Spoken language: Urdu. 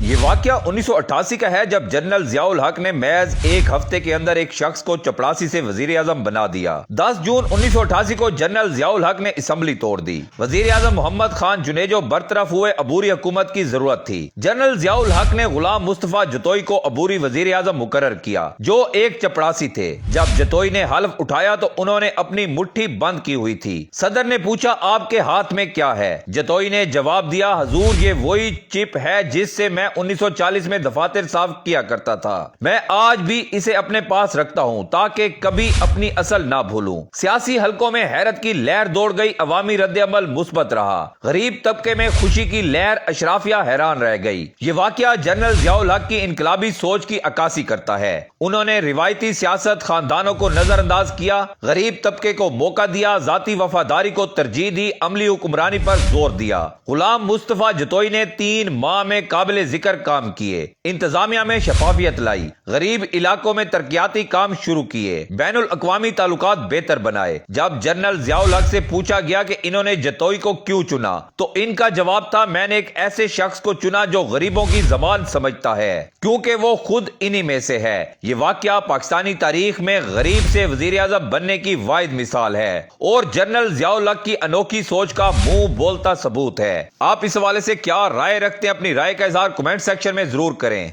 یہ واقعہ 1988 کا ہے جب جنرل ضیاء الحق نے محض ایک ہفتے کے اندر ایک شخص کو چپڑاسی سے وزیر اعظم بنا دیا۔ 10 جون 1988 کو جنرل ضیاء الحق نے اسمبلی توڑ دی۔ وزیر اعظم محمد خان جنیجو برطرف ہوئے، عبوری حکومت کی ضرورت تھی۔ جنرل ضیاء الحق نے غلام مصطفیٰ جتوئی کو عبوری وزیر اعظم مقرر کیا، جو ایک چپڑاسی تھے۔ جب جتوئی نے حلف اٹھایا تو انہوں نے اپنی مٹھی بند کی ہوئی تھی۔ صدر نے پوچھا آپ کے ہاتھ میں کیا ہے؟ جتوئی نے جواب دیا، حضور یہ وہی چپ ہے جس سے میں 1940 میں دفاتر صاف کیا کرتا تھا۔ میں آج بھی اسے اپنے پاس رکھتا ہوں تاکہ کبھی اپنی اصل نہ بھولوں۔ سیاسی حلقوں میں حیرت کی لہر دوڑ گئی، عوامی رد عمل مثبت رہا۔ غریب طبقے میں خوشی کی لہر، اشرافیہ حیران رہ گئی۔ یہ واقعہ جنرل ضیاء الحق کی انقلابی سوچ کی عکاسی کرتا ہے۔ انہوں نے روایتی سیاست، خاندانوں کو نظر انداز کیا، غریب طبقے کو موقع دیا، ذاتی وفاداری کو ترجیح دی، عملی حکمرانی پر زور دیا۔ غلام مصطفیٰ جتوئی نے 3 ماہ میں قابل ذکر کام کیے، انتظامیہ میں شفافیت لائی، غریب علاقوں میں ترقیاتی کام شروع کیے، بین الاقوامی تعلقات بہتر بنائے۔ جب جنرل ضیاء الحق سے پوچھا گیا کہ انہوں نے جتوئی کو کیوں چنا تو ان کا جواب تھا، میں نے ایک ایسے شخص کو چنا جو غریبوں کی زبان سمجھتا ہے، کیونکہ وہ خود انہی میں سے ہے۔ یہ واقعہ پاکستانی تاریخ میں غریب سے وزیر اعظم بننے کی واحد مثال ہے اور جنرل ضیاء الحق کی انوکھی سوچ کا منہ بولتا ثبوت ہے۔ آپ اس حوالے سے کیا رائے رکھتے ہیں؟ اپنی رائے کا اظہار کمنٹ سیکشن میں ضرور کریں۔